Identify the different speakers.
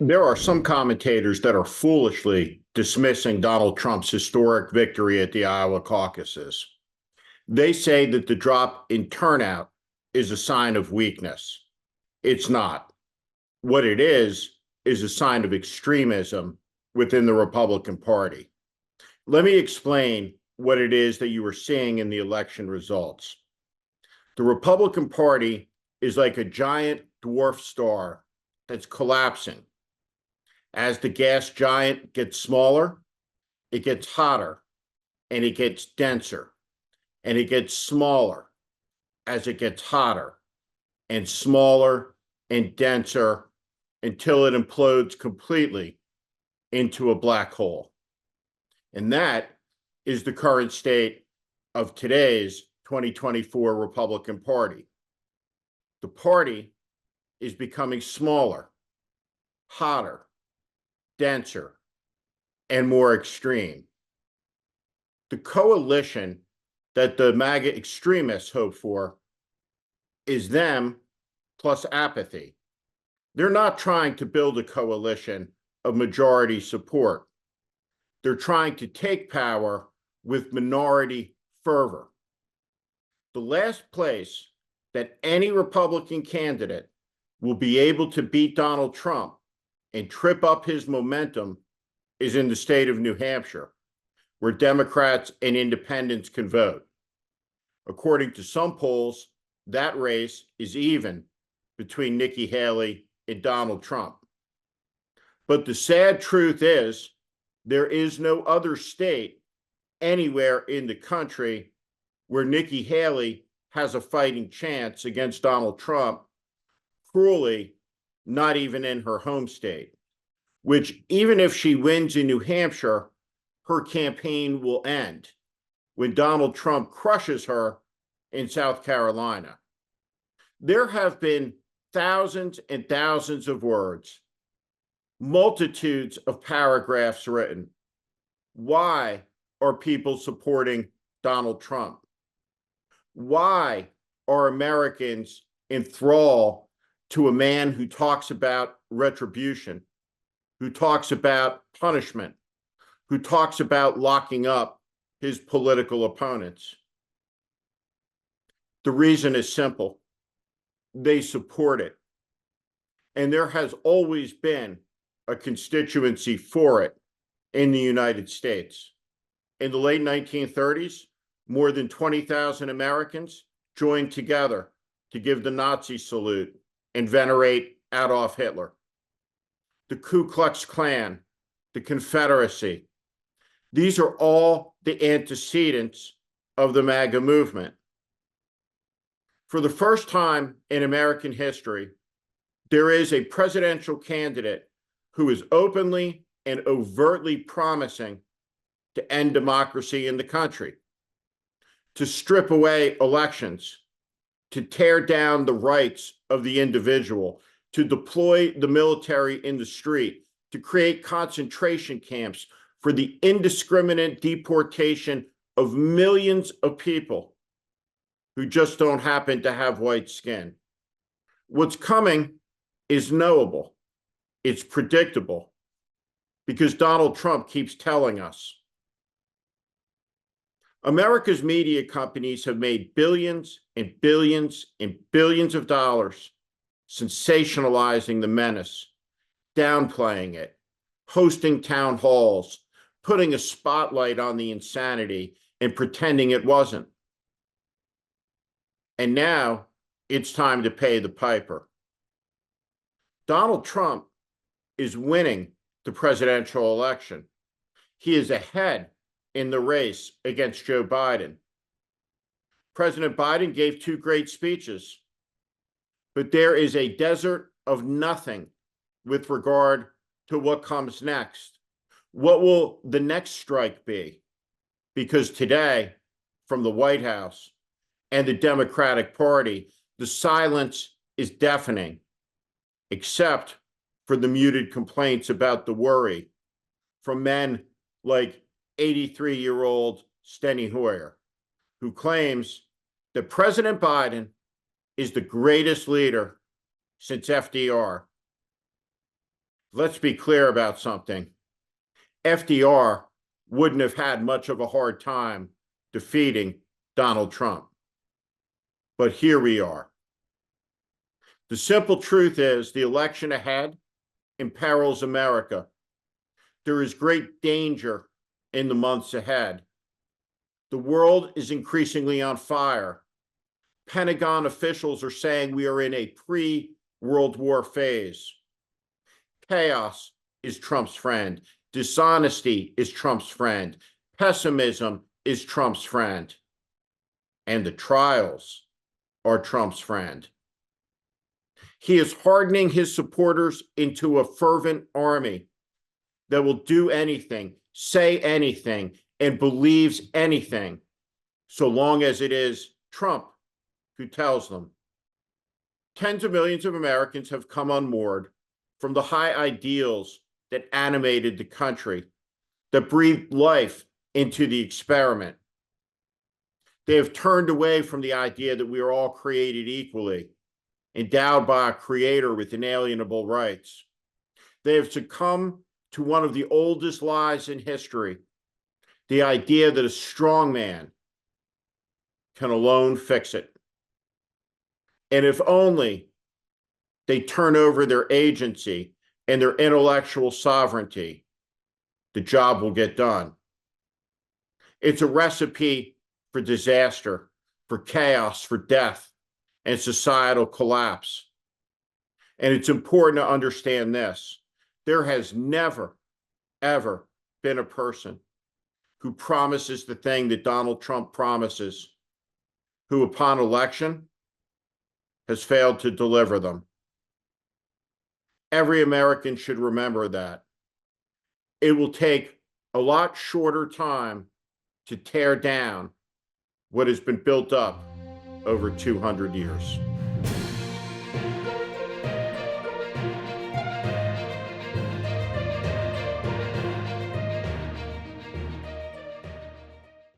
Speaker 1: There are some commentators that are foolishly dismissing Donald Trump's historic victory at the Iowa caucuses. They say that the drop in turnout is a sign of weakness. It's not. What it is a sign of extremism within the Republican Party. Let me explain what it is that you are seeing in the election results. The Republican Party is like a giant dwarf star that's collapsing. As the gas giant gets smaller, it gets hotter and it gets denser, and it gets smaller as it gets hotter and smaller and denser until it implodes completely into a black hole. And that is the current state of today's 2024 Republican Party. The party is becoming smaller, hotter, denser, and more extreme. The coalition that the MAGA extremists hope for is them plus apathy. They're not trying to build a coalition of majority support. They're trying to take power with minority fervor. The last place that any Republican candidate will be able to beat Donald Trump and trip up his momentum is in the state of New Hampshire, where Democrats and independents can vote. According to some polls, that race is even between Nikki Haley and Donald Trump. But the sad truth is, there is no other state anywhere in the country where Nikki Haley has a fighting chance against Donald Trump, cruelly, not even in her home state, which even if she wins in New Hampshire, her campaign will end when Donald Trump crushes her in South Carolina. There have been thousands and thousands of words, multitudes of paragraphs written. Why are people supporting Donald Trump? Why are Americans enthralled to a man who talks about retribution, who talks about punishment, who talks about locking up his political opponents? The reason is simple. They support it. And there has always been a constituency for it in the United States. In the late 1930s, more than 20,000 Americans joined together to give the Nazi salute and venerate Adolf Hitler. The Ku Klux Klan, the Confederacy, these are all the antecedents of the MAGA movement. For the first time in American history, there is a presidential candidate who is openly and overtly promising to end democracy in the country, to strip away elections, to tear down the rights of the individual, to deploy the military in the street, to create concentration camps for the indiscriminate deportation of millions of people who just don't happen to have white skin. What's coming is knowable. It's predictable because Donald Trump keeps telling us. America's media companies have made billions and billions and billions of dollars sensationalizing the menace, downplaying it, hosting town halls, putting a spotlight on the insanity and pretending it wasn't. And now it's time to pay the piper. Donald Trump is winning the presidential election. He is ahead in the race against Joe Biden. President Biden gave two great speeches, but there is a desert of nothing with regard to what comes next. What will the next strike be? Because today, from the White House and the Democratic Party, the silence is deafening, except for the muted complaints about the worry from men like 83-year-old Steny Hoyer, who claims that President Biden is the greatest leader since FDR. Let's be clear about something. FDR wouldn't have had much of a hard time defeating Donald Trump. But here we are. The simple truth is the election ahead imperils America. There is great danger in the months ahead. The world is increasingly on fire. Pentagon officials are saying we are in a pre-World War phase. Chaos is Trump's friend. Dishonesty is Trump's friend. Pessimism is Trump's friend. And the trials are Trump's friend. He is hardening his supporters into a fervent army that will do anything, say anything, and believes anything, so long as it is Trump who tells them. Tens of millions of Americans have come unmoored from the high ideals that animated the country, that breathed life into the experiment. They have turned away from the idea that we are all created equally, endowed by a creator with inalienable rights. They have succumbed to one of the oldest lies in history, the idea that a strong man can alone fix it. And if only they turn over their agency and their intellectual sovereignty, the job will get done. It's a recipe for disaster, for chaos, for death, and societal collapse. And it's important to understand this. There has never, ever been a person who promises the thing that Donald Trump promises, who upon election has failed to deliver them. Every American should remember that. It will take a lot shorter time to tear down what has been built up over 200 years.